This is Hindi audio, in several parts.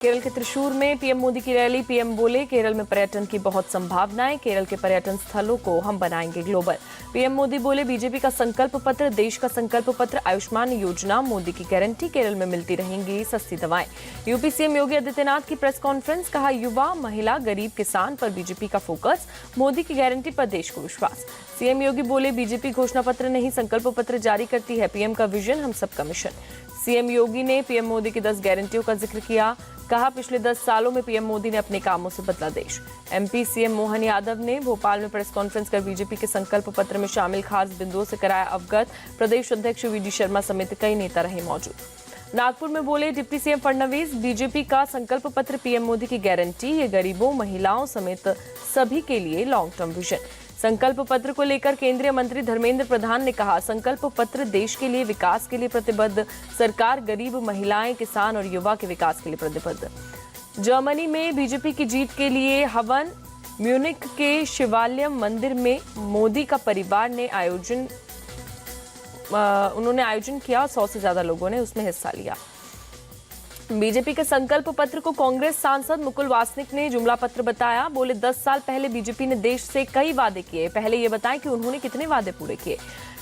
केरल के त्रिशूर में पीएम मोदी की रैली। पीएम बोले, केरल में पर्यटन की बहुत संभावनाएं, केरल के पर्यटन स्थलों को हम बनाएंगे ग्लोबल। पीएम मोदी बोले, बीजेपी का संकल्प पत्र, देश का संकल्प पत्र, आयुष्मान योजना, मोदी की गारंटी, केरल में मिलती रहेंगी सस्ती दवाएं। यूपी सीएम योगी आदित्यनाथ की प्रेस कॉन्फ्रेंस, कहा युवा, महिला, गरीब, किसान पर बीजेपी का फोकस, मोदी की गारंटी पर देश को विश्वास। सीएम योगी बोले, बीजेपी घोषणा पत्र नहीं संकल्प पत्र जारी करती है, पीएम का विजन हम सबका मिशन। सीएम योगी ने पीएम मोदी की 10 गारंटियों का जिक्र किया, कहा पिछले 10 सालों में पीएम मोदी ने अपने कामों से बदला देश। एमपी सीएम मोहन यादव ने भोपाल में प्रेस कॉन्फ्रेंस कर बीजेपी के संकल्प पत्र में शामिल खास बिंदुओं से कराया अवगत। प्रदेश अध्यक्ष वीडी शर्मा समेत कई नेता रहे मौजूद। नागपुर में बोले डिप्टी सीएम फडणवीस, बीजेपी का संकल्प पत्र पीएम मोदी की गारंटी, ये गरीबों, महिलाओं समेत सभी के लिए लॉन्ग टर्म विजन। संकल्प पत्र को लेकर केंद्रीय मंत्री धर्मेंद्र प्रधान ने कहा, संकल्प पत्र देश के लिए, विकास के लिए प्रतिबद्ध, सरकार गरीब, महिलाएं, किसान और युवा के विकास के लिए प्रतिबद्ध। जर्मनी में बीजेपी की जीत के लिए हवन। म्यूनिख के शिवालयम मंदिर में मोदी का परिवार ने आयोजन किया। 100 से ज्यादा लोगों ने उसमें हिस्सा लिया। बीजेपी के संकल्प पत्र को कांग्रेस सांसद मुकुल वासनिक ने जुमला पत्र बताया। बोले, 10 साल पहले बीजेपी ने देश से कई वादे किए, पहले ये बताएं कि उन्होंने कितने वादे पूरे किए।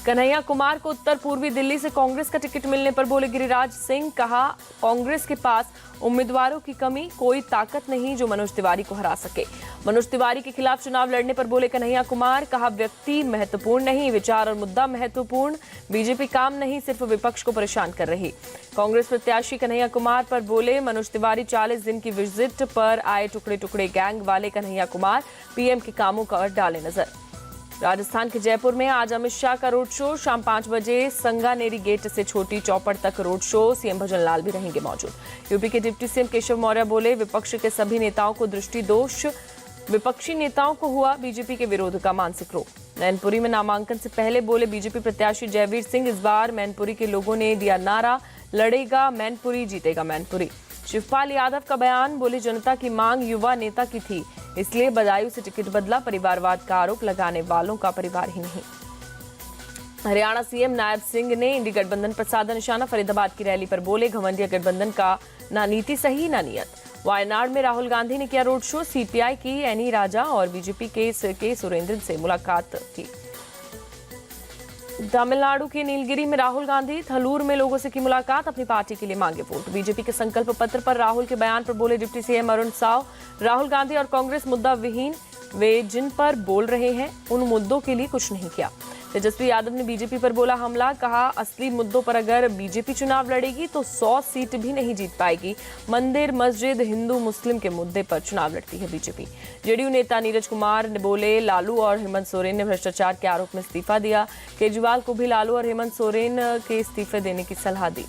कन्हैया कुमार को उत्तर पूर्वी दिल्ली से कांग्रेस का टिकट मिलने पर बोले गिरिराज सिंह, कहा कांग्रेस के पास उम्मीदवारों की कमी, कोई ताकत नहीं जो मनोज तिवारी को हरा सके। मनोज तिवारी के खिलाफ चुनाव लड़ने पर बोले कन्हैया कुमार, कहा व्यक्ति महत्वपूर्ण नहीं, विचार और मुद्दा महत्वपूर्ण, बीजेपी काम नहीं सिर्फ विपक्ष को परेशान कर रही। कांग्रेस प्रत्याशी कन्हैया कुमार पर बोले मनोज तिवारी 40 दिन की विजिट पर आए टुकड़े टुकड़े गैंग वाले कन्हैया कुमार, पीएम के कामों पर डाले नजर। राजस्थान के जयपुर में आज अमित शाह का रोड शो, शाम 5 बजे संगानेरी गेट से छोटी चौपड़ तक रोड शो। सीएम भजन लाल भी रहेंगे मौजूद। यूपी के डिप्टी सीएम केशव मौर्य बोले, विपक्ष के सभी नेताओं को दृष्टि दोष, विपक्षी नेताओं को हुआ बीजेपी के विरोध का मानसिक रोग। मैनपुरी में नामांकन से पहले बोले बीजेपी प्रत्याशी जयवीर सिंह, इस बार मैनपुरी के लोगों ने दिया नारा, लड़ेगा मैनपुरी, जीतेगा मैनपुरी। शिवपाल यादव का बयान, बोले जनता की मांग युवा नेता की थी, इसलिए बदायूं से टिकट बदला, परिवारवाद का आरोप लगाने वालों का परिवार ही नहीं। हरियाणा सीएम नायब सिंह ने इंडी गठबंधन पर साधा निशाना। फरीदाबाद की रैली पर बोले, घमंडिया गठबंधन का ना नीति सही ना नियत। वायनाड में राहुल गांधी ने किया रोड शो। सीपीआई की एनी राजा और बीजेपी के सुरेंद्र से मुलाकात की। तमिलनाडु के नीलगिरी में राहुल गांधी, थलूर में लोगों से की मुलाकात, अपनी पार्टी के लिए मांगे वोट। बीजेपी के संकल्प पत्र पर राहुल के बयान पर बोले डिप्टी सीएम अरुण साव, राहुल गांधी और कांग्रेस मुद्दा विहीन, वे जिन पर बोल रहे हैं उन मुद्दों के लिए कुछ नहीं किया। तेजस्वी यादव ने बीजेपी पर बोला हमला, कहा असली मुद्दों पर अगर बीजेपी चुनाव लड़ेगी तो 100 सीट भी नहीं जीत पाएगी। मंदिर, मस्जिद, हिंदू मुस्लिम के मुद्दे पर चुनाव लड़ती है बीजेपी। जेडीयू नेता नीरज कुमार ने बोले, लालू और हेमंत सोरेन ने भ्रष्टाचार के आरोप में इस्तीफा दिया। केजरीवाल को भी लालू और हेमंत सोरेन के इस्तीफे देने की सलाह दी।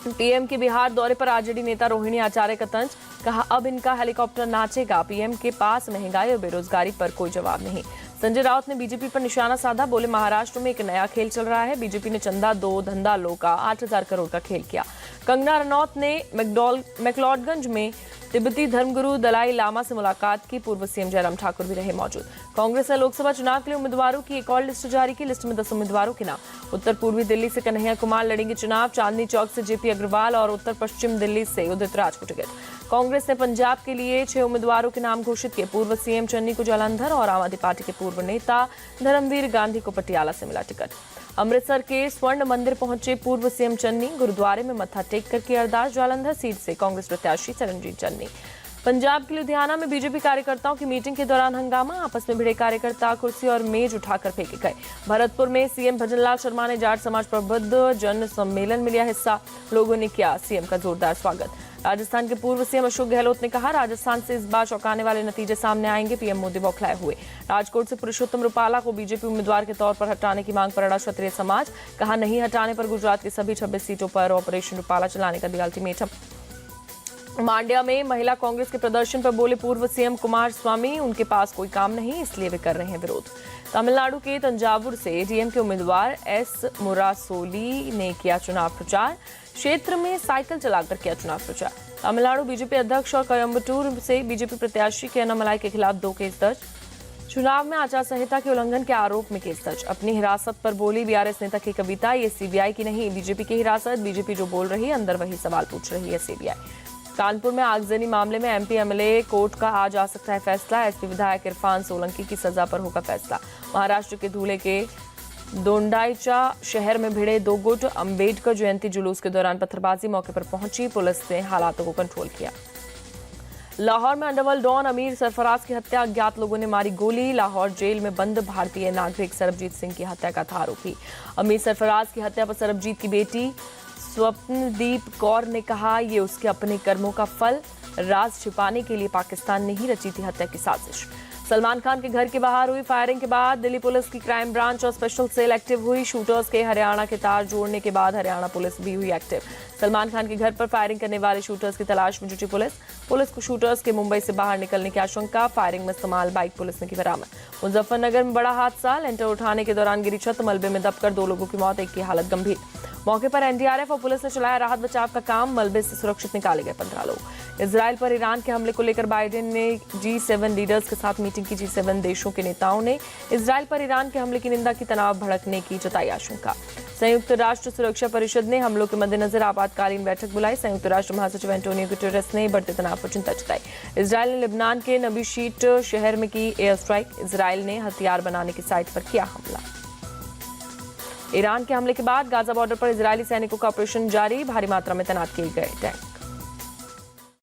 पीएम के बिहार दौरे पर आरजेडी नेता रोहिणी आचार्य का तंज, कहा अब इनका हेलीकॉप्टर नाचेगा, पीएम के पास महंगाई और बेरोजगारी पर कोई जवाब नहीं। संजय राउत ने बीजेपी पर निशाना साधा, बोले महाराष्ट्र में एक नया खेल चल रहा है, बीजेपी ने चंदा दो धंधा लो का 8000 करोड़ का खेल किया। कंगना रनौत ने मैक्लोडगंज में तिब्बती धर्मगुरु दलाई लामा से मुलाकात की। पूर्व सीएम जयराम ठाकुर भी रहे मौजूद। कांग्रेस ने लोकसभा चुनाव के लिए उम्मीदवारों की एक और लिस्ट जारी की। लिस्ट में 10 उम्मीदवारों के नाम। उत्तर पूर्वी दिल्ली से कन्हैया कुमार लड़ेंगे चुनाव, चांदनी चौक से जेपी अग्रवाल और उत्तर पश्चिम दिल्ली से उदित राज को टिकट। कांग्रेस ने पंजाब के लिए 6 उम्मीदवारों के नाम घोषित किए। पूर्व सीएम चन्नी को जालंधर और आम आदमी पार्टी के पूर्व नेता धर्मवीर गांधी को पटियाला से मिला टिकट। अमृतसर के स्वर्ण मंदिर पहुंचे पूर्व सीएम चन्नी, गुरुद्वारे में मत्था टेक कर की अरदास। जालंधर सीट से कांग्रेस प्रत्याशी चरणजीत चन्नी। पंजाब के लुधियाना में बीजेपी कार्यकर्ताओं की मीटिंग के दौरान हंगामा, आपस में भिड़े कार्यकर्ता, कुर्सी और मेज उठाकर फेंके गए। भरतपुर में सीएम भजनलाल शर्मा ने जाट समाज प्रबुद्ध जन सम्मेलन में लिया हिस्सा, लोगों ने किया सीएम का जोरदार स्वागत। राजस्थान के पूर्व सीएम अशोक गहलोत ने कहा, राजस्थान से इस बार चौंकाने वाले नतीजे सामने आएंगे, पीएम मोदी बौखलाए हुए। राजकोट से पुरुषोत्तम रूपाला को बीजेपी उम्मीदवार के तौर पर हटाने की मांग पर अड़ा क्षत्रिय समाज, कहा नहीं हटाने पर गुजरात की सभी 26 सीटों पर ऑपरेशन रूपाला चलाने का दिया अल्टीमेटम। मांड्या में महिला कांग्रेस के प्रदर्शन पर बोले पूर्व सीएम कुमार स्वामी, उनके पास कोई काम नहीं इसलिए वे कर रहे हैं विरोध। तमिलनाडु के तंजावुर से डीएम के उम्मीदवार एस मुरासोली ने किया चुनाव प्रचार, क्षेत्र में साइकिल चलाकर किया चुनाव प्रचार। तमिलनाडु बीजेपी अध्यक्ष और कोयम्बटूर से बीजेपी प्रत्याशी के अन्नामलाई के खिलाफ 2 केस दर्ज। चुनाव में आचार संहिता के उल्लंघन के आरोप में केस दर्ज। अपनी हिरासत पर बोली बीआरएस नेता की कविता, ये सीबीआई की नहीं बीजेपी की हिरासत, बीजेपी जो बोल रही है अंदर वही सवाल पूछ रही है सीबीआई। कानपुर में आगजनी मामले में एमपी एमएलए कोर्ट का आज आ सकता है फैसला। एसपी विधायक इरफान सोलंकी की सजा पर होगा फैसला। महाराष्ट्र के धुले के दोंडाईचा शहर में भिड़े दो गुट। अंबेडकर जयंती जुलूस के दौरान पत्थरबाजी, मौके पर पहुंची पुलिस ने हालातों को कंट्रोल किया। लाहौर में अंडरवर्ल्ड डॉन अमीर सरफराज की हत्या, अज्ञात लोगों ने मारी गोली। लाहौर जेल में बंद भारतीय नागरिक सरबजीत सिंह की हत्या का था आरोपी। अमीर सरफराज की हत्या पर सरबजीत की बेटी स्वप्नदीप कौर ने कहा, ये उसके अपने कर्मों का फल। राज छिपाने के लिए पाकिस्तान ने ही रची थी हत्या की साजिश। सलमान खान के घर के बाहर हुई फायरिंग के बाद दिल्ली पुलिस की क्राइम ब्रांच और स्पेशल सेल एक्टिव हुई। शूटर्स के हरियाणा के तार जोड़ने के बाद हरियाणा पुलिस भी हुई एक्टिव। सलमान खान के घर पर फायरिंग करने वाले शूटर्स की तलाश में जुटी पुलिस को शूटर्स के मुंबई से बाहर निकलने की आशंका। फायरिंग में इस्तेमाल बाइक पुलिस ने की बरामद। मुजफ्फरनगर में बड़ा हादसा, लेंटर उठाने के दौरान गिरी छत, मलबे में दबकर 2 लोगों की मौत, एक की हालत गंभीर। मौके पर एनडीआरएफ और पुलिस ने चलाया राहत बचाव का काम। मलबे से सुरक्षित निकाले गए 15 लोग। इजराइल पर ईरान के हमले को लेकर बाइडेन ने G7 लीडर्स के साथ मीटिंग की। G7 देशों के नेताओं ने इजराइल पर ईरान के हमले की निंदा की, तनाव भड़कने की जताई आशंका। संयुक्त राष्ट्र सुरक्षा परिषद ने हमलों के मद्देनजर आपातकालीन बैठक बुलाई। संयुक्त राष्ट्र महासचिव एंटोनियो गुटेरेस ने बढ़ते तनाव पर चिंता जताई। इजराइल ने लेबनान के नबी शीट शहर में की एयर स्ट्राइक। इजराइल ने हथियार बनाने की साइट पर किया हमला। ईरान के हमले के बाद गाजा बॉर्डर पर इजरायली सैनिकों का ऑपरेशन जारी, भारी मात्रा में तैनात किए गए टैंक।